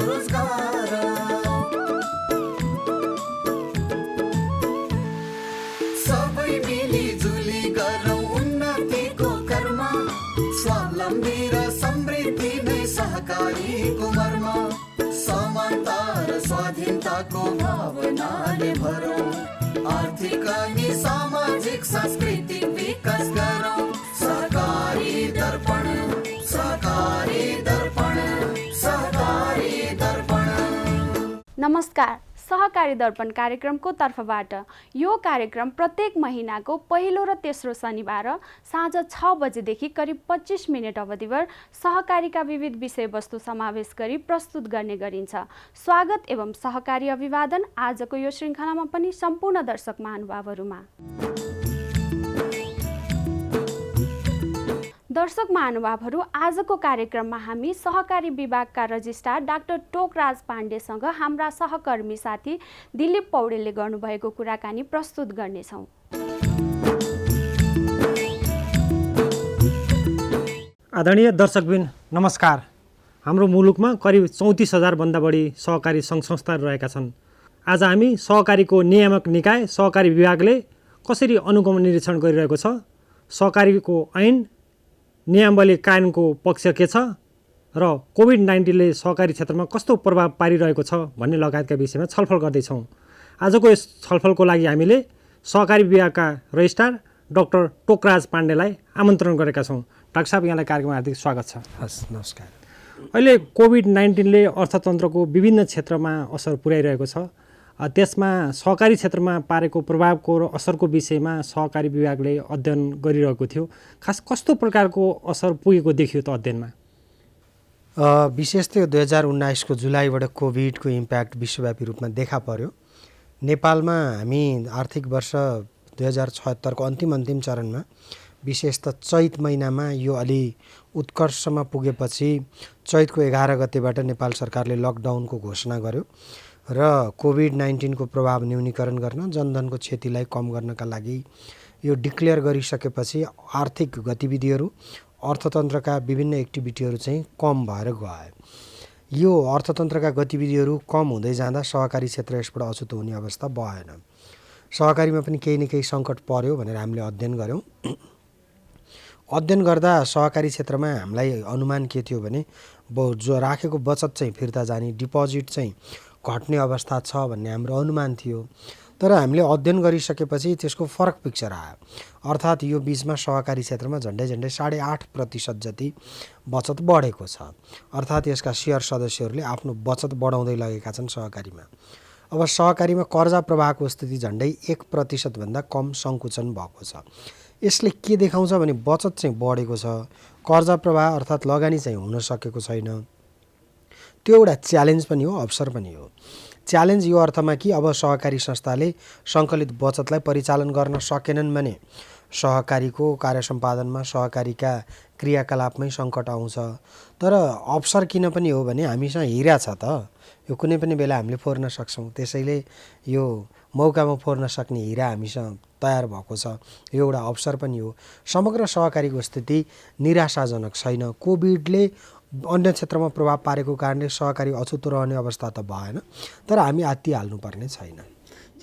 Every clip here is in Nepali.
स्वरोजगार। सबै मिलिजुली गरौँ उन्नतिको कर्म, स्वावलम्बी र समृद्धि नै सहकारीको मर्म। समानता र स्वाधीनताको भावनाले भरौँ, आर्थिक अनि सामाजिक सांस्कृतिक विकास गरौँ। सहकारी दर्पण, सहकारी दर्पण, सहकारी दर्पण। नमस्कार, सहकारी दर्पण कार्यक्रमको तर्फबाट यो कार्यक्रम प्रत्येक महिनाको पहिलो र तेस्रो शनिबार साँझ 6 बजेदेखि करिब 25 मिनट अवधिभर सहकारीका विविध विषयवस्तु समावेश गरी प्रस्तुत गर्ने गरिन्छ। स्वागत एवं सहकारी अभिवादन आजको यो श्रृङ्खलामा पनि सम्पूर्ण दर्शक महानुभावहरूमा। दर्शक महानुभावहरू, आजको कार्यक्रममा हामी सहकारी विभागका रजिस्ट्रार डाक्टर टोकराज पाण्डेसँग हाम्रा सहकर्मी साथी दिलीप पौडेलले गर्नुभएको कुराकानी प्रस्तुत गर्नेछौँ। आदरणीय दर्शकबिन नमस्कार। हाम्रो मुलुकमा करिब 34,000 भन्दा बढी सहकारी सङ्घ संस्थाहरू रहेका छन्। आज हामी सहकारीको नियामक निकाय सहकारी विभागले कसरी अनुगमन निरीक्षण गरिरहेको छ, सहकारीको ऐन नियमावली कानुनको पक्ष के छ र कोभिड-19ले सहकारी क्षेत्रमा कस्तो प्रभाव पारिरहेको छ भन्ने लगायतका विषयमा छलफल गर्दैछौँ। आजको यस छलफलको लागि हामीले सहकारी विभागका रजिस्ट्रार डाक्टर टोकराज पाण्डेलाई आमन्त्रण गरेका छौँ। डाक्टर साहब, यहाँलाई कार्यक्रममा हार्दिक स्वागत छ। हस्, नमस्कार। अहिले कोभिड-19ले अर्थतन्त्रको विभिन्न क्षेत्रमा असर पुर्याइरहेको छ। त्यसमा सहकारी क्षेत्रमा पारेको प्रभावको र असरको विषयमा सहकारी विभागले अध्ययन गरिरहेको थियो। खास कस्तो प्रकारको असर पुगेको देखियो त अध्ययनमा? विशेष त 2019 को जुलाईबाट कोभिडको इम्प्याक्ट विश्वव्यापी रूपमा देखा पर्यो। नेपालमा हामी आर्थिक वर्ष 2076 को अन्तिम चरणमा विशेष त चैत महिनामा यो अलि उत्कर्षमा पुगेपछि चैतको 11 गतेबाट नेपाल सरकारले लकडाउनको घोषणा गर्यो र कोभिड-19 को प्रभाव न्यूनीकरण गर्न, जनधनको क्षतिलाई कम गर्नका लागि यो डिक्लेयर गरिसकेपछि आर्थिक गतिविधिहरू, अर्थतन्त्रका विभिन्न एक्टिभिटीहरू चाहिँ कम भएर गए। यो अर्थतन्त्रका गतिविधिहरू कम हुँदै जाँदा सहकारी क्षेत्र यसबाट अछुतो हुने अवस्था भएन। सहकारीमा पनि केही न केही सङ्कट पर्यो भनेर हामीले अध्ययन गऱ्यौँ। अध्ययन गर्दा सहकारी क्षेत्रमा हामीलाई अनुमान के थियो भने जो राखेको बचत चाहिँ फिर्ता जाने, डिपोजिट चाहिँ घट्ने अवस्था छ भन्ने हाम्रो अनुमान थियो। तर हामीले अध्ययन गरिसकेपछि त्यसको फरक पिक्चर आयो। अर्थात् यो बिचमा सहकारी क्षेत्रमा झन्डै 8.5% जति बचत बढेको छ। अर्थात् यसका सेयर सदस्यहरूले आफ्नो बचत बढाउँदै लगेका छन् सहकारीमा। अब सहकारीमा कर्जा प्रवाहको स्थिति झन्डै 1% भन्दा कम सङ्कुचन भएको छ। यसले के देखाउँछ भने बचत चाहिँ बढेको छ, कर्जा प्रवाह अर्थात् लगानी चाहिँ हुन सकेको छैन। त्यो एउटा च्यालेन्ज पनि हो, अवसर पनि हो। च्यालेन्ज यो अर्थमा कि अब सहकारी संस्थाले सङ्कलित बचतलाई परिचालन गर्न सकेनन् भने सहकारीको कार्य सम्पादनमा, सहकारीका क्रियाकलापमै सङ्कट आउँछ। तर अवसर किन पनि हो भने हामीसँग हिरा छ त, यो कुनै पनि बेला हामीले फोर्न सक्छौँ। त्यसैले यो मौकामा फोर्न सक्ने हिरा हामीसँग तयार भएको छ, यो एउटा अवसर पनि हो। समग्र सहकारीको स्थिति निराशाजनक छैन। कोभिडले अन्य क्षेत्रमा प्रभाव पारेको कारणले सहकारी अछुतो रहने अवस्था त भएन, तर हामी आत्तिहाल्नुपर्ने छैन।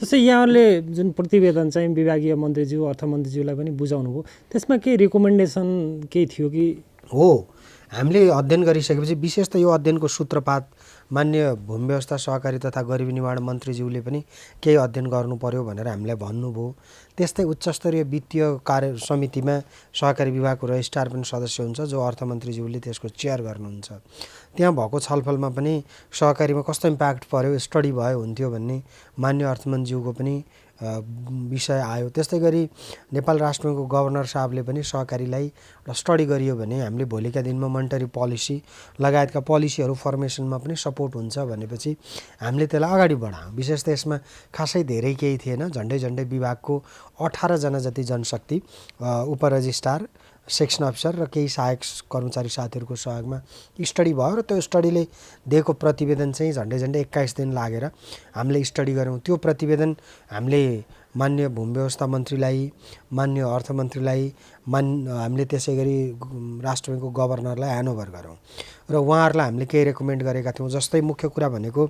जस्तै यहाँहरूले जुन प्रतिवेदन चाहिँ विभागीय मन्त्रीज्यू, अर्थमन्त्रीज्यूलाई पनि बुझाउनु भयो, त्यसमा केही रिकमेन्डेसन केही थियो कि? हो, हामीले अध्ययन गरिसकेपछि विशेष त यो अध्ययनको सूत्रपात मान्य भूमि व्यवस्था, सहकारी तथा गरिबी निवारण मन्त्रीज्यूले पनि केही अध्ययन गर्नु पर्यो भनेर हामीलाई भन्नुभयो। त्यस्तै उच्चस्तरीय वित्तीय कार्य समितिमा सहकारी विभागको रजिस्ट्रार पनि सदस्य हुन्छ, जो अर्थमन्त्रीज्यूले त्यसको चेयर गर्नुहुन्छ। त्यहाँ भएको छलफलमा पनि सहकारीमा कस्तो इम्प्याक्ट पर्यो स्टडी भयो हुन्थ्यो भन्ने मान्य अर्थमन्त्रीज्यूको पनि विषय आयो। त्यस्तै गरी नेपाल राष्ट्र ब्याङ्कको गभर्नर साहबले पनि सहकारीलाई एउटा स्टडी गरियो भने हामीले भोलिका दिनमा मोनेटरी पोलिसी लगायतका पोलिसीहरू फर्मेसनमा पनि सपोर्ट हुन्छ भनेपछि हामीले त्यसलाई अगाडि बढायौँ। विशेष त यसमा खासै धेरै केही थिएन। झन्डै विभागको 18 जना जति जनशक्ति, उपरजिस्ट्रार, सेक्सन अफिसर र केही सहायक कर्मचारी साथीहरूको सहयोगमा स्टडी भयो र त्यो स्टडीले दिएको प्रतिवेदन चाहिँ झन्डै 21 दिन लागेर हामीले स्टडी गऱ्यौँ। त्यो प्रतिवेदन हामीले मान्य भूमि व्यवस्था मन्त्रीलाई, मान्य अर्थमन्त्रीलाई, हामीले त्यसै गरी राष्ट्र ब्याङ्कको गभर्नरलाई ह्यान्डओभर गऱ्यौँ र उहाँहरूलाई हामीले केही रेकमेन्ड गरेका थियौँ। जस्तै मुख्य कुरा भनेको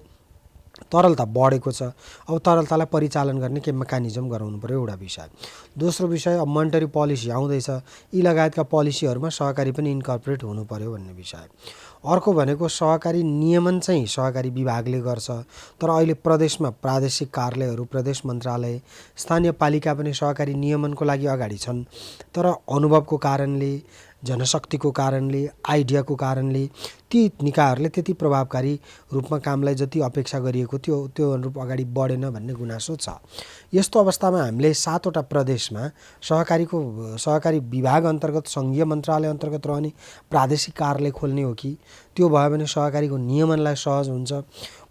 तरलता बढेको छ, अब तरलतालाई परिचालन गर्ने के मेकानिजम गराउनु पर्यो एउटा विषय। दोस्रो विषय, अब मोनेटरी पोलिसी आउँदैछ, यी लगायतका पोलिसीहरूमा सहकारी पनि इन्कर्पोरेट हुनु पर्यो भन्ने विषय। अर्को भनेको सहकारी नियमन चाहिँ सहकारी विभागले गर्छ, तर अहिले प्रदेशमा प्रादेशिक कार्यालयहरू, प्रदेश मन्त्रालय, स्थानीय पालिका पनि सहकारी नियमनको लागि अगाडि छन्, तर अनुभवको कारणले, जनशक्तिको कारणले, आइडियाको कारणले ती निकायहरूले त्यति प्रभावकारी रूपमा कामलाई जति अपेक्षा गरिएको थियो त्यो अनुरूप अगाडि बढेन भन्ने गुनासो छ। यस्तो अवस्थामा हामीले 7वटा प्रदेशमा सहकारी विभाग अन्तर्गत सङ्घीय मन्त्रालय अन्तर्गत रहने प्रादेशिक कार्यालय खोल्ने हो कि त्यो भयो भने सहकारीको नियमनलाई सहज हुन्छ,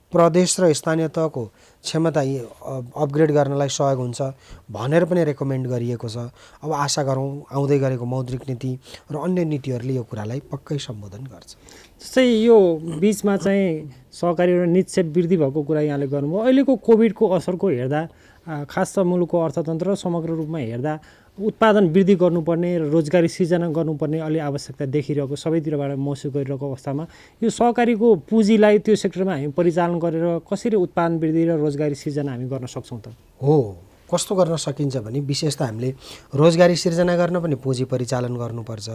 प्रदेश र स्थानीय तहको क्षमता अपग्रेड गर्नलाई सहयोग हुन्छ भनेर पनि रेकमेन्ड गरिएको छ। अब आशा गरौँ आउँदै गरेको मौद्रिक नीति र अन्य नीतिहरूले यो कुरालाई पक्कै सम्बोधन गर्छ। जस्तै यो बिचमा चाहिँ सहकारी र निक्षेप वृद्धि भएको कुरा यहाँले गर्नुभयो। अहिलेको कोभिडको असरको हेर्दा खास त मुलुकको अर्थतन्त्र र समग्र रूपमा हेर्दा उत्पादन वृद्धि गर्नुपर्ने र रोजगारी सिर्जना गर्नुपर्ने अलि आवश्यकता देखिरहेको सबैतिरबाट महसुस गरिरहेको अवस्थामा यो सहकारीको पुँजीलाई त्यो सेक्टरमा हामी परिचालन गरेर कसरी उत्पादन वृद्धि र रोजगारी सिर्जना हामी गर्न सक्छौँ त? हो, कस्तो गर्न सकिन्छ भने विशेष त हामीले रोजगारी सिर्जना गर्न पनि पुँजी परिचालन गर्नुपर्छ,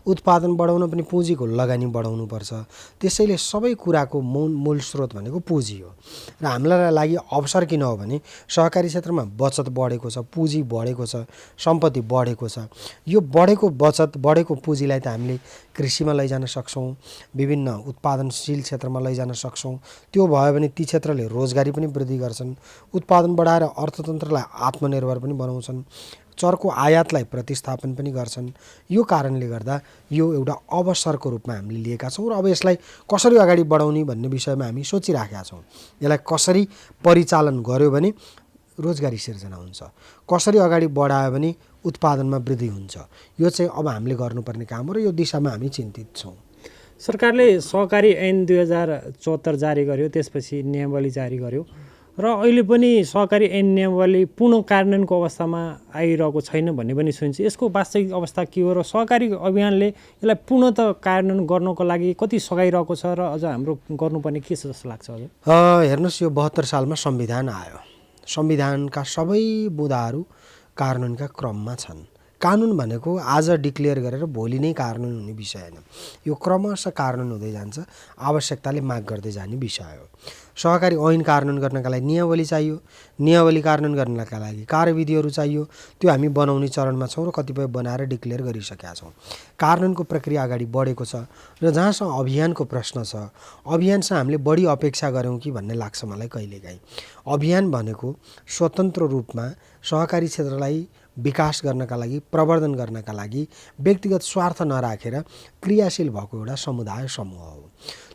उत्पादन बढाउन पनि पुँजीको लगानी बढाउनुपर्छ। त्यसैले सबै कुराको मूल स्रोत भनेको पुँजी हो र हामीलाई लागि अवसर किन हो भने सहकारी क्षेत्रमा बचत बढेको छ, पुँजी बढेको छ, सम्पत्ति बढेको छ। यो बढेको बचत, बढेको पुँजीलाई त हामीले कृषिमा लैजान सक्छौँ, विभिन्न उत्पादनशील क्षेत्रमा लैजान सक्छौँ। त्यो भयो भने ती क्षेत्रले रोजगारी पनि वृद्धि गर्छन्, उत्पादन बढाएर अर्थतन्त्रलाई आत्मनिर्भर पनि बनाउँछन्, चर्को आयातलाई प्रतिस्थापन पनि गर्छन्। यो कारणले गर्दा यो एउटा अवसरको रूपमा हामीले लिएका छौँ र अब यसलाई कसरी अगाडि बढाउने भन्ने विषयमा हामी सोचिराखेका छौँ। यसलाई कसरी परिचालन गर्यो भने रोजगारी सिर्जना हुन्छ, कसरी अगाडि बढायो भने उत्पादनमा वृद्धि हुन्छ, यो चाहिँ अब हामीले गर्नुपर्ने काम हो र यो दिशामा हामी चिन्तित छौँ। सरकारले सहकारी ऐन 2074 जारी गर्यो, त्यसपछि नियमावली जारी गर्यो र अहिले पनि सहकारी ऐन नियमावली पूर्ण कार्यान्वयनको अवस्थामा आइरहेको छैन भन्ने पनि सुनिन्छ। यसको वास्तविक अवस्था के हो र सहकारी अभियानले यसलाई पूर्णतः कार्यान्वयन गर्नको लागि कति सघाइरहेको छ र अझ हाम्रो गर्नुपर्ने के छ जस्तो लाग्छ हजुर? हेर्नुहोस्, यो 72 सालमा संविधान आयो, संविधानका सबै बुँदाहरू कार्यान्वयनका क्रममा छन्। कानुन भनेको आज डिक्लेयर गरेर भोलि नै कार्यान्वयन हुने विषय होइन, यो क्रमशः कार्यान्वयन हुँदै जान्छ, आवश्यकताले माग गर्दै जाने विषय हो। सहकारी ऐन कार्यान्वयन गर्नका लागि नियमावली चाहियो, नियमावली कार्यान्वयन गर्नका लागि कार्यविधिहरू चाहियो, त्यो हामी बनाउने चरणमा छौँ र कतिपय बनाएर डिक्लेयर गरिसकेका छौँ। कार्यान्वयनको प्रक्रिया अगाडि बढेको छ र जहाँसम्म अभियानको प्रश्न छ, अभियानसँग हामीले बढी अपेक्षा गऱ्यौँ कि भन्ने लाग्छ मलाई कहिलेकाहीँ। अभियान भनेको स्वतन्त्र रूपमा सहकारी क्षेत्रलाई विकास गर्नका लागि, प्रवर्धन गर्नका लागि व्यक्तिगत स्वार्थ नराखेर क्रियाशील भएको एउटा समुदाय समूह हो।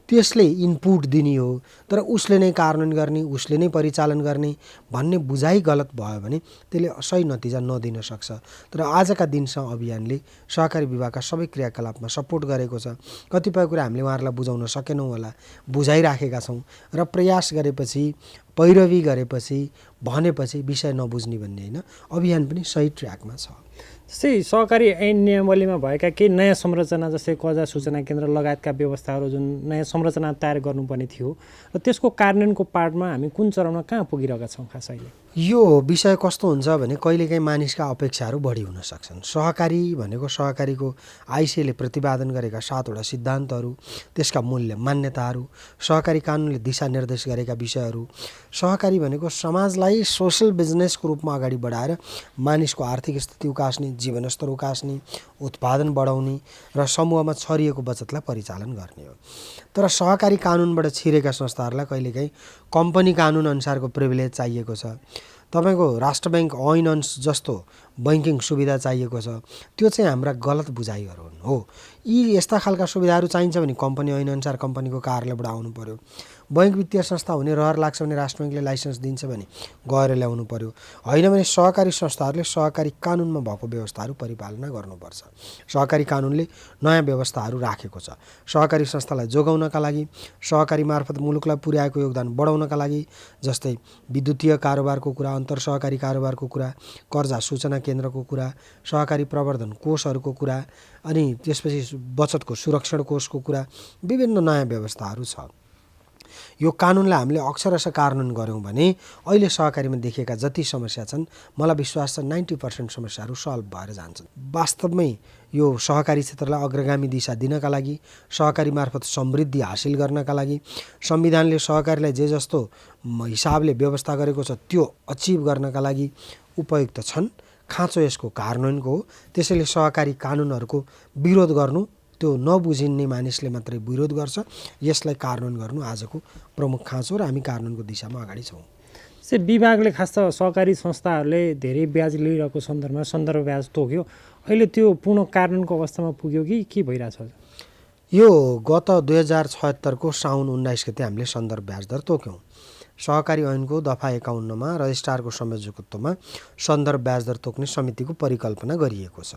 त्यसले इनपुट दिने हो, तर उसले नै कार्यान्वयन गर्ने, उसले नै परिचालन गर्ने भन्ने बुझाइ गलत भयो भने त्यसले सही नतिजा नदिन सक्छ। तर आजका दिनसम्म अभियानले सहकारी विभागका सबै क्रियाकलापमा सपोर्ट गरेको छ। कतिपय कुरा हामीले उहाँहरूलाई बुझाउन सकेनौँ होला, बुझाइराखेका छौँ र प्रयास गरेपछि, पैरवी गरेपछि, भनेपछि विषय नबुझ्ने भन्ने होइन, अभियान पनि सही ट्र्याकमा छ। जस्तै सहकारी ऐन नियमावलीमा भएका केही नयाँ संरचना जस्तै कर्जा सूचना केन्द्र लगायतका व्यवस्थाहरू जुन नयाँ संरचना तयार गर्नुपर्ने थियो र त्यसको कार्यान्वयनको पार्टमा हामी कुन चरणमा कहाँ पुगिरहेका छौँ खास अहिले? यो विषय कस्तो हुन्छ भने कहिलेकाहीँ मानिसका अपेक्षाहरू बढी हुन सक्छन्। सहकारी भनेको सहकारीको आइसिएले प्रतिपादन गरेका 7वटा सिद्धान्तहरू, त्यसका मूल्य मान्यताहरू, सहकारी कानुनले दिशानिर्देश गरेका विषयहरू, सहकारी भनेको समाजलाई सोसल बिजनेसको रूपमा अगाडि बढाएर मानिसको आर्थिक स्थिति उकास्ने, जीवनस्तर उकास्ने, उत्पादन बढाउने र समूहमा छरिएको बचतलाई परिचालन गर्ने हो। तर सहकारी कानुनबाट छिरेका संस्थाहरूलाई कहिलेकाहीँ कम्पनी कानुन अनुसारको प्रिभिलेज चाहिएको छ। तपाईँको राष्ट्र ब्याङ्क ऐन जस्तो बैंकिङ सुविधा चाहिएको छ, त्यो चाहिँ हाम्रा गलत बुझाइहरू हुन् हो। यी यस्ता खालका सुविधाहरू चाहिन्छ भने कम्पनी ऐनअनुसार कम्पनीको कार्यालयबाट आउनु पर्यो। बैङ्क वित्तीय संस्था हुने रहर लाग्छ भने राष्ट्र बैङ्कले लाइसेन्स दिन्छ भने गएर ल्याउनु पर्यो। होइन भने सहकारी संस्थाहरूले सहकारी कानुनमा भएको व्यवस्थाहरू परिपालना गर्नुपर्छ। सहकारी कानुनले नयाँ व्यवस्थाहरू राखेको छ। सहकारी संस्थालाई जोगाउनका लागि, सहकारी मार्फत मुलुकलाई पुर्याएको योगदान बढाउनका लागि, जस्तै विद्युतीय कारोबारको कुरा, अन्तर सहकारी कारोबारको कुरा, कर्जा सूचना केन्द्रको कुरा, सहकारी प्रवर्धन कोषहरूको कुरा, अनि त्यसपछि बचतको सुरक्षण कोषको कुरा, विभिन्न नयाँ व्यवस्थाहरू छ। यो कानुनलाई हामीले अक्षरशः कार्यान्वयन गऱ्यौँ भने अहिले सहकारीमा देखिएका जति समस्या छन् मलाई विश्वास छ 90% समस्याहरू सल्भ भएर जान्छन्। वास्तवमै यो सहकारी क्षेत्रलाई अग्रगामी दिशा दिनका लागि, सहकारी मार्फत समृद्धि हासिल गर्नका लागि, संविधानले सहकारीलाई जे जस्तो हिसाबले व्यवस्था गरेको छ त्यो अचिभ गर्नका लागि उपयुक्त छन्। खाँचो यसको कार्यान्वयनको हो। त्यसैले सहकारी कानुनहरूको विरोध गर्नु, त्यो नबुझिने मानिसले मात्रै विरोध गर्छ। यसलाई कार्यान्वयन गर्नु आजको प्रमुख खाँचो र हामी कार्यान्वयनको दिशामा अगाडि छौँ। विभागले खास त सहकारी संस्थाहरूले धेरै ब्याज लिइरहेको सन्दर्भमा सन्दर्भ ब्याज तोक्यो। अहिले त्यो पूर्ण कार्यान्वयनको अवस्थामा पुग्यो कि के भइरहेछ? यो गत 2076 को साउन 19 गते हामीले सन्दर्भ ब्याज दर तोक्यौँ। सहकारी ऐनको दफा 51 मा रजिस्ट्रारको संयोजकत्वमा सन्दर्भ ब्याज दर तोक्ने समितिको परिकल्पना गरिएको छ।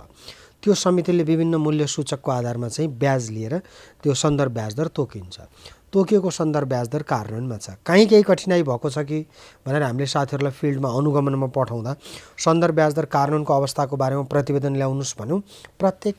त्यो समितिले विभिन्न मूल्य सूचकको आधारमा चाहिँ ब्याज लिएर त्यो सन्दर्भ ब्याज दर तोकिन्छ। तोकिएको सन्दर्भ ब्याज दर कार्यान्वयनमा छ। कहीँ केही कठिनाइ भएको छ कि भनेर हामीले साथीहरूलाई फिल्डमा अनुगमनमा पठाउँदा सन्दर्भ ब्याज दर कार्यान्वयनको अवस्थाको बारेमा प्रतिवेदन ल्याउनुहोस् भन्यौँ। प्रत्येक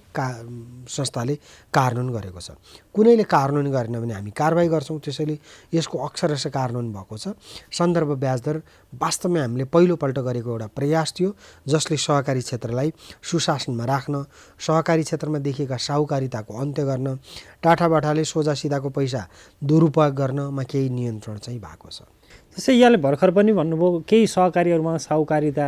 संस्थाले कार्यान्वयन गरेको छ। कुनैले कार्यान्वयन गरेन भने हामी कारबाही गर्छौँ। त्यसैले यसको अक्षरशः कार्यान्वयन भएको छ। सन्दर्भ ब्याज दर वास्तवमै हामीले पहिलोपल्ट गरेको एउटा प्रयास थियो, जसले सहकारी क्षेत्रलाई सुशासनमा राख्न, सहकारी क्षेत्रमा देखिएका साहुकारिताको अन्त्य गर्न, टाठाबाठाले सोझा सिधाको पैसा दुरुपयोग गर्नमा केही नियन्त्रण चाहिँ भएको छ। जस्तै यहाँले भर्खर पनि भन्नुभयो केही सहकारीहरूमा साहुकारिता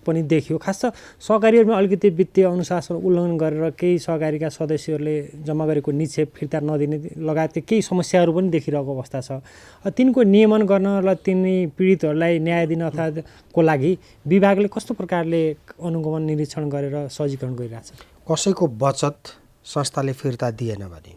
पनि देखियो। खास त सहकारीहरूमा अलिकति वित्तीय अनुशासन उल्लङ्घन गरेर केही सहकारीका सदस्यहरूले जम्मा गरेको निक्षेप फिर्ता नदिने लगायतका केही समस्याहरू पनि देखिरहेको अवस्था छ। तिनको नियमन गर्नलाई तिनी पीडितहरूलाई न्याय दिन अथवा को लागि विभागले कस्तो प्रकारले अनुगमन निरीक्षण गरेर सजीकरण गरिरहेछ? कसैको बचत संस्थाले फिर्ता दिएन भने,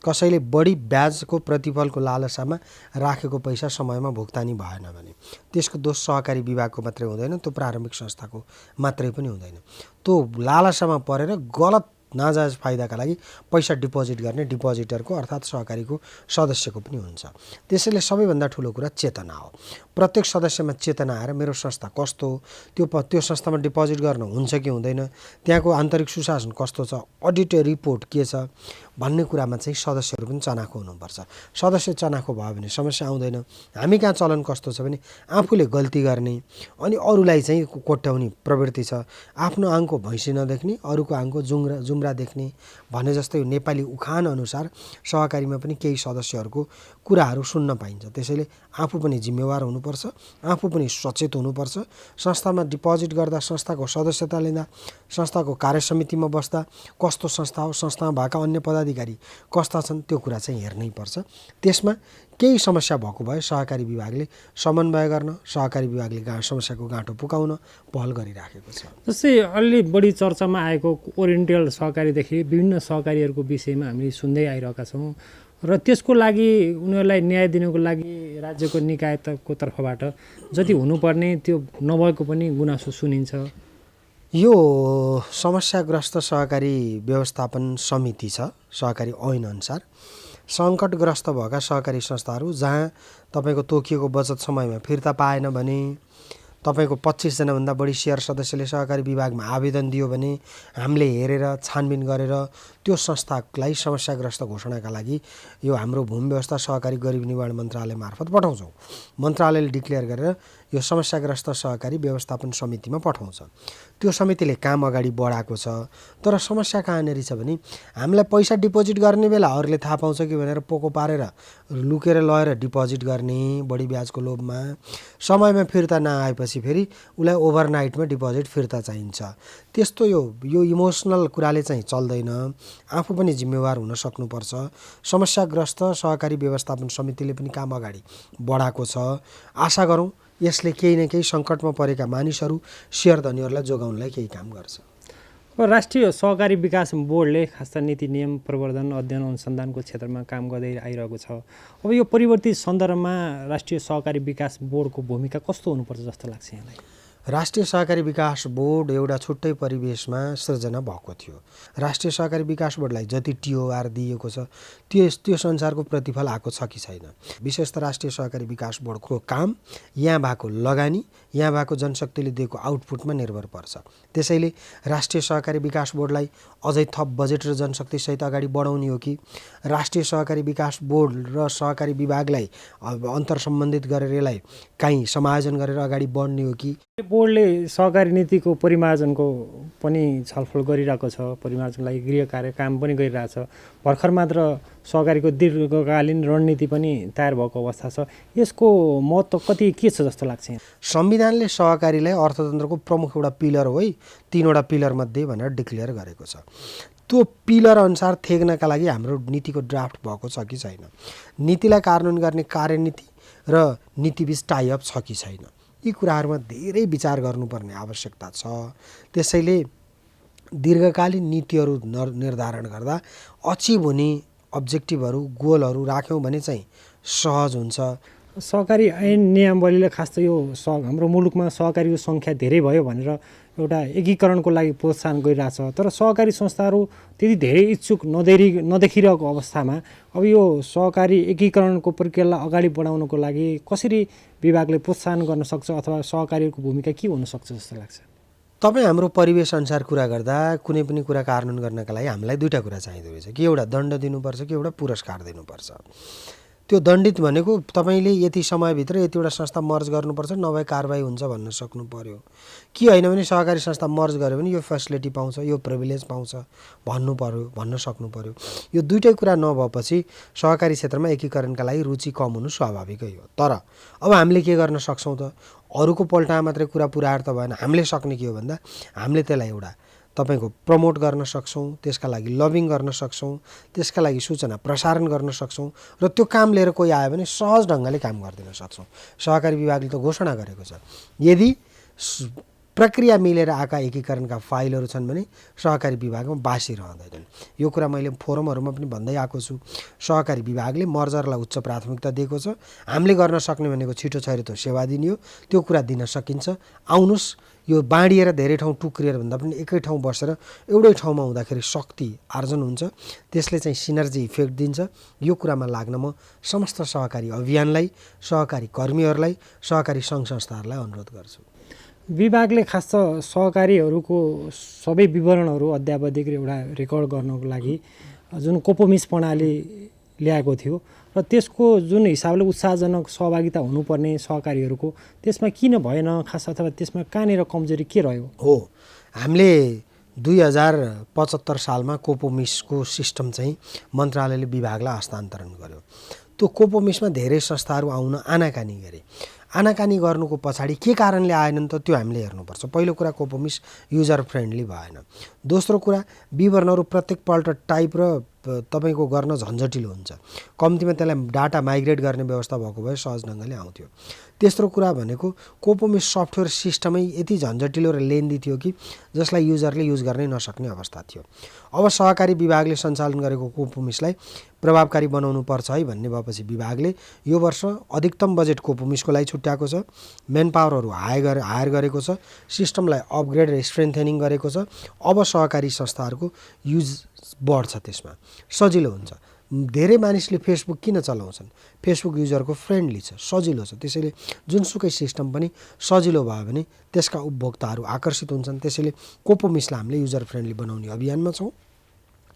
कसैले बढी ब्याजको प्रतिफलको लालसामा राखेको पैसा समयमा भुक्तानी भएन भने त्यसको दोष सहकारी विभागको मात्रै हुँदैन, त्यो प्रारम्भिक संस्थाको मात्रै पनि हुँदैन। त्यो लालसामा परेर गलत नाजायज फाइदाका लागि पैसा डिपोजिट गर्ने डिपोजिटरको अर्थात् सहकारीको सदस्यको पनि हुन्छ। त्यसैले सबैभन्दा ठुलो कुरा चेतना हो। प्रत्येक सदस्यमा चेतना आएर मेरो संस्था कस्तो हो, त्यो संस्थामा डिपोजिट गर्न हुन्छ कि हुँदैन, त्यहाँको आन्तरिक सुशासन कस्तो छ, अडिट रिपोर्ट के छ भन्ने कुरामा चाहिँ सदस्यहरू पनि चनाखो हुनुपर्छ। सदस्य चनाखो भयो भने समस्या आउँदैन। हामी कहाँ चलन कस्तो छ भने आफूले गल्ती गर्ने अनि अरूलाई चाहिँ कोट्याउने प्रवृत्ति छ। आफ्नो आङको भैँसी नदेख्ने, अरूको आङको जुम्रा देख्ने भने जस्तै नेपाली उखान अनुसार सहकारीमा पनि केही सदस्यहरूको कुराहरू सुन्न पाइन्छ। त्यसैले आफू पनि जिम्मेवार हुनुपर्छ, आफू पनि सचेत हुनुपर्छ। संस्थामा डिपोजिट गर्दा, संस्थाको सदस्यता लिँदा, संस्थाको कार्यसमितिमा बस्दा कस्तो संस्था हो, संस्थामा भएका अन्य पदाधिकारी कस्ता छन् त्यो कुरा चाहिँ हेर्नै पर्छ। त्यसमा केही समस्या भएको भए सहकारी विभागले समन्वय गर्न, सहकारी विभागले समस्याको गाँठो पुकाउन पहल गरिराखेको छ। जस्तै अलि बढी चर्चामा आएको ओरिएन्टल सहकारीदेखि विभिन्न सहकारीहरूको विषयमा हामी सुन्दै आइरहेका छौँ र त्यसको लागि उनीहरूलाई न्याय दिनको लागि राज्यको निकायको तर्फबाट जति हुनुपर्ने त्यो नभएको पनि गुनासो सुनिन्छ। यो समस्याग्रस्त सहकारी व्यवस्थापन समिति छ सहकारी ऐन अनुसार। सङ्कटग्रस्त भएका सहकारी संस्थाहरू जहाँ तपाईँको तोकिएको बचत समयमा फिर्ता पाएन भने, तपाईँको 25 जनाभन्दा बढी सेयर सदस्यले सहकारी विभागमा आवेदन दियो भने हामीले हेरेर छानबिन गरेर त्यो संस्थालाई समस्याग्रस्त घोषणाका लागि यो हाम्रो भूमि व्यवस्था सहकारी गरिब निवारण मन्त्रालय मार्फत पठाउँछौँ। मन्त्रालयले डिक्लेयर गरेर यो समस्याग्रस्त सहकारी व्यवस्थापन समितिमा पठाउँछ। त्यो समितिले काम अगाडि बढाएको छ। तर समस्या कहाँनिर छ भने हामीलाई पैसा डिपोजिट गर्ने बेला अरूले थाहा पाउँछ कि भनेर पोको पारेर लुकेर लगेर डिपोजिट गर्ने बढी ब्याजको लोभमा, समयमा फिर्ता नआएपछि फेरि उसलाई ओभरनाइटमा डिपोजिट फिर्ता चाहिन्छ। त्यस्तो यो इमोसनल कुराले चाहिँ चल्दैन। आफू पनि जिम्मेवार हुन सक्नुपर्छ। समस्याग्रस्त सहकारी व्यवस्थापन समितिले पनि काम अगाडि बढाएको छ। आशा गरौँ यसले केही न केही सङ्कटमा परेका मानिसहरू सेयर धनीहरूलाई जोगाउनलाई केही काम गर्छ। अब राष्ट्रिय सहकारी विकास बोर्डले खासमा नीति नियम प्रवर्धन अध्ययन अनुसन्धानको क्षेत्रमा काम गर्दै आइरहेको छ। अब यो परिवर्तित सन्दर्भमा राष्ट्रिय सहकारी विकास बोर्डको भूमिका कस्तो हुनुपर्छ जस्तो लाग्छ यहाँलाई? राष्ट्रिय सहकारी विकास बोर्ड एउटा छुट्टै परिवेशमा सृजना भएको थियो। राष्ट्रिय सहकारी विकास बोर्डलाई जति टिओआर दिएको छ त्यो संसारको प्रतिफल आएको छ कि छैन। विशेष त राष्ट्रिय सहकारी विकास बोर्डको काम यहाँ भएको लगानी, यहाँ भएको जनशक्तिले दिएको आउटपुटमा निर्भर पर्छ। त्यसैले राष्ट्रिय सहकारी विकास बोर्डलाई अझै थप बजेट र जनशक्ति सहित अगाडि बढाउने हो कि राष्ट्रिय सहकारी विकास बोर्ड र सहकारी विभागलाई अन्तर सम्बन्धित गरेर यसलाई काहीँ समायोजन गरेर अगाडि बढ्ने हो कि? बोर्डले सहकारी नीतिको परिमार्जनको पनि छलफल गरिरहेको छ, परिमार्जनको लागि गृह कार्य काम पनि गरिरहेछ। भर्खर मात्र सहकारीको दीर्घकालीन रणनीति पनि तयार भएको अवस्था छ। यसको महत्त्व कति के छ जस्तो लाग्छ? संविधानले सहकारीलाई अर्थतन्त्रको प्रमुख एउटा पिलर हो, 3वटा पिलर मध्ये भनेर डिक्लेयर गरेको छ। त्यो पिलर अनुसार थेग्नका लागि हाम्रो नीतिको ड्राफ्ट भएको छ कि छैन, नीतिलाई कार्यान्वयन गर्ने कार्यनीति र नीतिबीच टाइअप छ कि छैन, यी कुराहरूमा धेरै विचार गर्नुपर्ने आवश्यकता छ। त्यसैले दीर्घकालीन नीतिहरू निर्धारण गर्दा अचिभ हुने अब्जेक्टिभहरू गोलहरू राख्यौँ भने चाहिँ सहज हुन्छ। सहकारी ऐन नियमावलीले खास त यो हाम्रो मुलुकमा सहकारीको सङ्ख्या धेरै भयो भनेर एउटा एकीकरणको लागि प्रोत्साहन गरिरहेछ। तर सहकारी संस्थाहरू त्यति धेरै इच्छुक नदेखिरहेको अवस्थामा अब यो सहकारी एकीकरणको प्रक्रियालाई अगाडि बढाउनको लागि कसरी विभागले प्रोत्साहन गर्न सक्छ अथवा सहकारीको भूमिका के हुनसक्छ जस्तो लाग्छ? तपाईँ हाम्रो परिवेश अनुसार कुरा गर्दा कुनै पनि कुरा कार्यान्वयन गर्नका लागि हामीलाई दुईवटा कुरा चाहिँदो रहेछ, कि एउटा दण्ड दिनुपर्छ कि एउटा पुरस्कार दिनुपर्छ। त्यो दण्डित भनेको तपाईँले यति समयभित्र यतिवटा संस्था मर्ज गर्नुपर्छ नभए कारबाही हुन्छ भन्न सक्नु पर्यो, कि होइन भने सहकारी संस्था मर्ज गर्यो भने यो फेसिलिटी पाउँछ, यो प्रिभिलेज पाउँछ भन्न सक्नु पर्यो। यो दुईटै कुरा नभएपछि सहकारी क्षेत्रमा एकीकरणका लागि रुचि कम हुनु स्वाभाविकै हो। तर अब हामीले के गर्न सक्छौँ त? अरूको पल्टामा मात्रै कुरा पुऱ्याएर त भएन। हामीले सक्ने के हो भन्दा हामीले त्यसलाई एउटा तपाईको प्रमोट गर्न सक्छौँ, त्यसका लागि लबिङ गर्न सक्छौँ, त्यसका लागि सूचना प्रसारण गर्न सक्छौँ र त्यो काम लिएर कोही आयो भने सहज ढङ्गले काम गरिदिन सक्छौँ। सहकारी विभागले त घोषणा गरेको छ, यदि प्रक्रिया मिलेर आएका एकीकरणका फाइलहरू छन् भने सहकारी विभागमा बासी रहँदैनन्। यो कुरा मैले फोरमहरूमा पनि भन्दै आएको छु। सहकारी विभागले मर्जरलाई उच्च प्राथमिकता दिएको छ। हामीले गर्न सक्ने भनेको छिटो छैटो सेवा दिने हो, त्यो कुरा दिन सकिन्छ। आउनुहोस्, यो बाँडिएर धेरै ठाउँ टुक्रिएर भन्दा पनि एकै ठाउँ बसेर एउटै ठाउँमा हुँदाखेरि शक्ति आर्जन हुन्छ, त्यसले चाहिँ सिनर्जी इफेक्ट दिन्छ। यो कुरामा लाग्न म समस्त सहकारी अभियानलाई, सहकारी कर्मीहरूलाई, सहकारी सङ्घ संस्थाहरूलाई अनुरोध गर्छु। विभागले खास त सहकारीहरूको सबै विवरणहरू अद्यावधिक एउटा रेकर्ड गर्नको लागि जुन कोपोमिस प्रणाली ल्याएको थियो र त्यसको जुन हिसाबले उत्साहजनक सहभागिता हुनुपर्ने सहकारीहरूको त्यसमा किन भएन खास, अथवा त्यसमा कहाँनिर कमजोरी के रह्यो? हो, हामीले 2075 सालमा कोपोमिसको सिस्टम चाहिँ मन्त्रालयले विभागलाई हस्तान्तरण गर्यो। त्यो कोपोमिसमा धेरै संस्थाहरू आउन आनाकानी गरे। आनाकानी गर्नुको पछाडि के कारणले आएनन् त त्यो हामीले हेर्नुपर्छ। पहिलो कुरा, कोपोमिस युजर फ्रेन्डली भएन। दोस्रो कुरा, विवरणहरू प्रत्येकपल्ट टाइप र तपाईँको गर्न झन्झटिलो हुन्छ। कम्तीमा त्यसलाई डाटा माइग्रेट गर्ने व्यवस्था भएको भए सहज ढङ्गले आउँथ्यो। तेस्रो कुरा भनेको कोपोमिस सफ्टवेयर सिस्टमै यति झन्झटिलो र लेन्दी थियो कि जसलाई युजरले युज गर्नै नसक्ने अवस्था थियो। अब सहकारी विभागले सञ्चालन गरेको कोपोमिसलाई प्रभावकारी बनाउनु पर्छ है भन्ने भएपछि विभागले यो वर्ष अधिकतम बजेट कोपोमिसको लागि छुट्याएको छ। मेन पावरहरू हायर गरेको छ, सिस्टमलाई अपग्रेड र स्ट्रेन्थेनिङ गरेको छ। अब सहकारी संस्थाहरूको युज बढ्छ, त्यसमा सजिलो हुन्छ। धेरै मानिसले फेसबुक किन चलाउँछन्? फेसबुक युजरको फ्रेन्डली छ, सजिलो छ। त्यसैले जुनसुकै सिस्टम पनि सजिलो भयो भने त्यसका उपभोक्ताहरू आकर्षित हुन्छन्। त्यसैले कोपोमिसलाई हामीले युजर फ्रेन्डली बनाउने अभियानमा छौँ।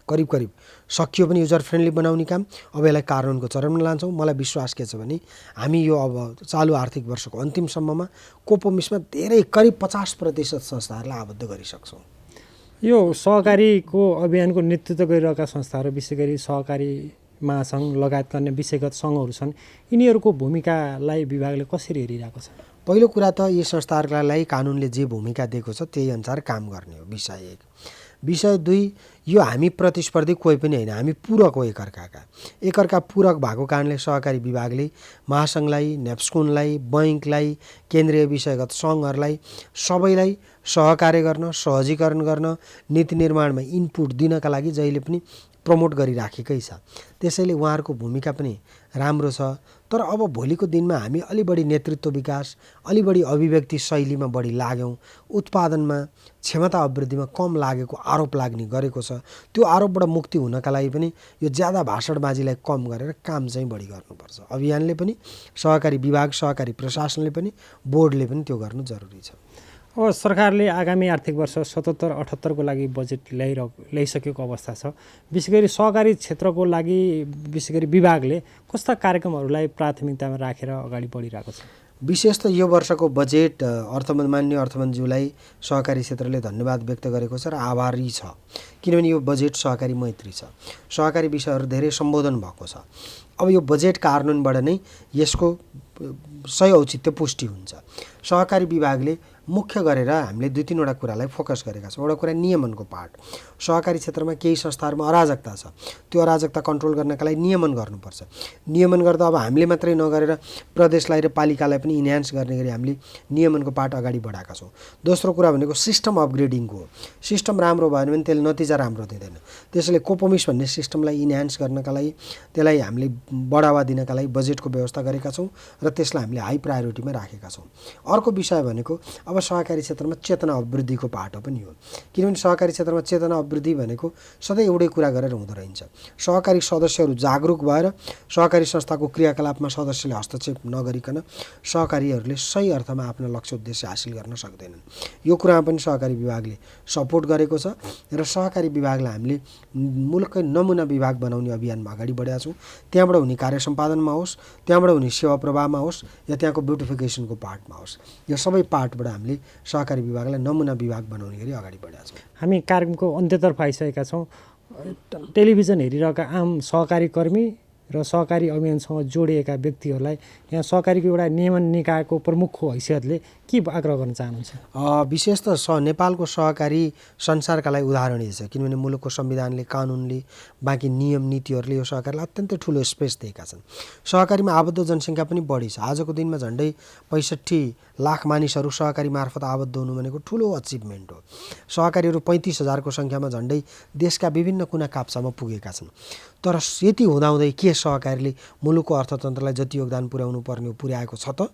करिब करिब सकियो पनि युजर फ्रेन्डली बनाउने काम। अब यसलाई कार्यान्वयनको चरणमा लान्छौँ। मलाई विश्वास के छ भने हामी यो अब चालु आर्थिक वर्षको अन्तिमसम्ममा कोपोमिसमा धेरै करिब 50% संस्थाहरूलाई आबद्ध गरिसक्छौँ। यो सहकारीको अभियानको नेतृत्व गरिरहेका संस्थाहरू, विशेष गरी सहकारी महासङ्घ लगायतका अन्य विषयगत सङ्घहरू छन्, यिनीहरूको भूमिकालाई विभागले कसरी हेरिरहेको छ? पहिलो कुरा त यी संस्थाहरूलाई कानुनले जे भूमिका दिएको छ त्यही अनुसार काम गर्ने हो, विषय 1। विषय 2, यो हामी प्रतिस्पर्धी कोही पनि होइन, हामी पूरक हो एकअर्का पूरक भएको कारणले सहकारी विभागले महासङ्घलाई, नेप्स्कुनलाई, बैङ्कलाई, केन्द्रीय विषयगत सङ्घहरूलाई सबैलाई सहकार्य गर्न, सहजीकरण गर्न, नीति निर्माणमा इनपुट दिनका लागि जहिले पनि प्रमोट गरिराखेकै छ। त्यसैले उहाँहरूको भूमिका पनि राम्रो छ। तर अब भोलिको दिनमा हामी अलि बढी नेतृत्व विकास, अलि बढी अभिव्यक्ति शैलीमा बढी लाग्यौँ, उत्पादनमा, क्षमता अभिवृद्धिमा कम लागेको आरोप लाग्ने गरेको छ। त्यो आरोपबाट मुक्ति हुनका लागि पनि यो ज्यादा भाषणबाजीलाई कम गरेर काम चाहिँ बढी गर्नुपर्छ। अभियानले पनि, सहकारी विभाग, सहकारी प्रशासनले पनि, बोर्डले पनि त्यो गर्नु जरुरी छ। अब सरकारले आगामी आर्थिक वर्ष 77-78 को लागि बजेट ल्याइसकेको अवस्था छ। विशेष गरी सहकारी क्षेत्रको लागि विशेष गरी विभागले कस्ता कार्यक्रमहरूलाई प्राथमिकतामा राखेर अगाडि बढिरहेको छ? विशेष त यो वर्षको बजेट माननीय अर्थमन्त्रीज्यूलाई सहकारी क्षेत्रले धन्यवाद व्यक्त गरेको छ र आभारी छ, किनभने यो बजेट सहकारी मैत्री छ। सहकारी विषयहरू धेरै सम्बोधन भएको छ। अब यो बजेट कार्यान्वयनबाट नै यसको सही औचित्य पुष्टि हुन्छ। सहकारी विभागले मुख्य गरेर हामीले 2-3 कुरालाई फोकस गरेका छौँ। एउटा कुरा नियमनको पार्ट। सहकारी क्षेत्रमा केही संस्थाहरूमा अराजकता छ, त्यो अराजकता कन्ट्रोल गर्नका लागि नियमन गर्नुपर्छ। नियमन गर्दा अब हामीले मात्रै नगरेर प्रदेशलाई र पालिकालाई पनि इन्हान्स गर्ने गरी हामीले नियमनको पार्ट अगाडि बढाएका छौँ। दोस्रो कुरा भनेको सिस्टम अपग्रेडिङको हो। सिस्टम राम्रो भएन भने त्यसले नतिजा राम्रो दिँदैन। त्यसैले कोपोमिस भन्ने सिस्टमलाई इन्हान्स गर्नका लागि, त्यसलाई हामीले बढावा दिनका लागि बजेटको व्यवस्था गरेका छौँ र त्यसलाई हामीले हाई प्रायोरिटीमा राखेका छौँ। अर्को विषय भनेको अब सहकारी क्षेत्रमा चेतना अभिवृद्धिको पाटो पनि हो, किनभने सहकारी क्षेत्रमा चेतना अभिवृद्धि भनेको सधैँ एउटै कुरा गरेर हुँदो रहन्छ। सहकारी सदस्यहरू जागरुक भएर सहकारी संस्थाको क्रियाकलापमा सदस्यले हस्तक्षेप नगरिकन सहकारीहरूले सही अर्थमा आफ्नो लक्ष्य उद्देश्य हासिल गर्न सक्दैनन्। यो कुरामा पनि सहकारी विभागले सपोर्ट गरेको छ र सहकारी विभागलाई हामीले मुलुकै नमुना विभाग बनाउने अभियानमा अगाडि बढेका छौँ। त्यहाँबाट हुने कार्य सम्पादनमा होस्, त्यहाँबाट हुने सेवा प्रवाहमा होस्, या त्यहाँको ब्युटिफिकेसनको पार्टमा होस्, यो सबै पार्टबाट हामीले सहकारी विभागलाई नमुना विभाग बनाउने गरी अगाडि बढेका छौँ। हामी कार्यक्रमको अन्त्यतर्फ आइसकेका छौँ। टेलिभिजन हेरिरहेका आम सहकारी कर्मी र सहकारी अभियानसँग जोडिएका व्यक्तिहरूलाई यहाँ सहकारीको एउटा नियमन निकायको प्रमुखको हैसियतले के आग्रह गर्न चाहनुहुन्छ? विशेष त नेपालको सहकारी संसारका लागि उदाहरणीय छ, किनभने मुलुकको संविधानले, कानुनले, बाँकी नियम नीतिहरूले यो सहकारीलाई अत्यन्तै ठुलो स्पेस दिएका छन्। सहकारीमा आबद्ध जनसङ्ख्या पनि बढी छ। आजको दिनमा झन्डै 65 लाख मानिसहरू सहकारी मार्फत आबद्ध हुनु भनेको ठुलो अचिभमेन्ट हो। सहकारीहरू 35,000 को सङ्ख्यामा झन्डै देशका विभिन्न कुना काप्चामा पुगेका छन्। तर यति हुँदाहुँदै के सहकारीले मुलुकको अर्थतन्त्रलाई जति योगदान पुर्याउनु पर्ने हो पुर्याएको छ त?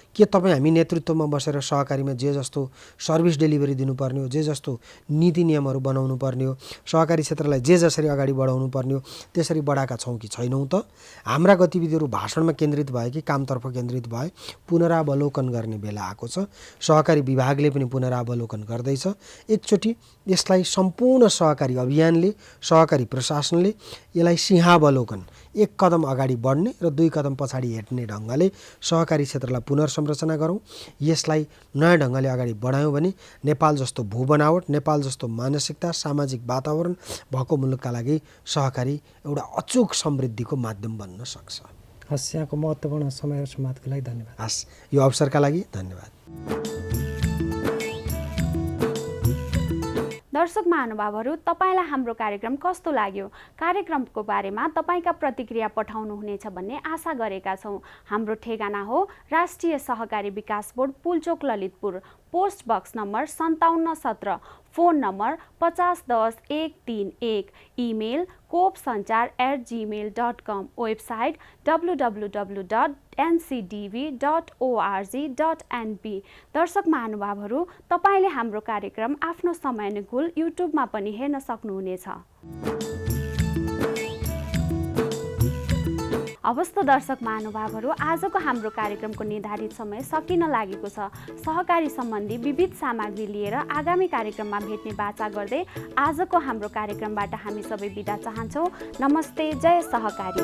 के तपाईँ हामी नेतृत्वमा बसेर सहकारीमा जे जस्तो सर्भिस डेलिभरी दिनुपर्ने हो, जे जस्तो नीति नियमहरू बनाउनु पर्ने हो, सहकारी क्षेत्रलाई जे जसरी अगाडि बढाउनु पर्ने हो त्यसरी बढाएका छौँ कि छैनौँ त? हाम्रा गतिविधिहरू भाषणमा केन्द्रित भए कि कामतर्फ केन्द्रित भए? पुनरावलोकन गर्ने बेला आएको छ। सहकारी विभागले पनि पुनरावलोकन गर्दैछ। एकचोटि यसलाई सम्पूर्ण सहकारी अभियानले, सहकारी प्रशासनले यसलाई सिंहावलोकन, 1 कदम अगाडि बढ्ने र 2 कदम पछाडि हेट्ने ढङ्गले सहकारी क्षेत्रलाई पुनर्संरचना गरौँ। यसलाई नयाँ ढङ्गले अगाडि बढायौँ भने नेपाल जस्तो भूबनावट, नेपाल जस्तो मानसिकता, सामाजिक वातावरण भएको मुलुकका लागि सहकारी एउटा अचूक समृद्धिको माध्यम बन्न सक्छ। हस्, यहाँको महत्त्वपूर्ण समय र समाजको लागि धन्यवाद। हस्, यो अवसरका लागि धन्यवाद। दर्शक महानुभावहरू, तपाईँलाई हाम्रो कार्यक्रम कस्तो लाग्यो? कार्यक्रमको बारेमा तपाईँका प्रतिक्रिया पठाउनुहुनेछ भन्ने आशा गरेका छौँ। हाम्रो ठेगाना हो Rashtriya Sahakari Vikas board, Pulchowk, Lalitpur, post box number 5717, phone number 5010-131, email kopsanchar@gmail.com, website www.ncdv.org.np। दर्शक महानुभावहरू, तपाईँले हाम्रो कार्यक्रम आफ्नो समयानुकूल युट्युबमा पनि हेर्न सक्नुहुनेछ। अवस्थ दर्शक महानुभावहरू, आजको हाम्रो कार्यक्रमको निर्धारित समय सकिन लागेको छ। सहकारी सम्बन्धी विविध सामग्री लिएर आगामी कार्यक्रममा भेट्ने बाचा गर्दै आजको हाम्रो कार्यक्रमबाट हामी सबै बिदा चाहन्छौँ। नमस्ते, जय सहकारी।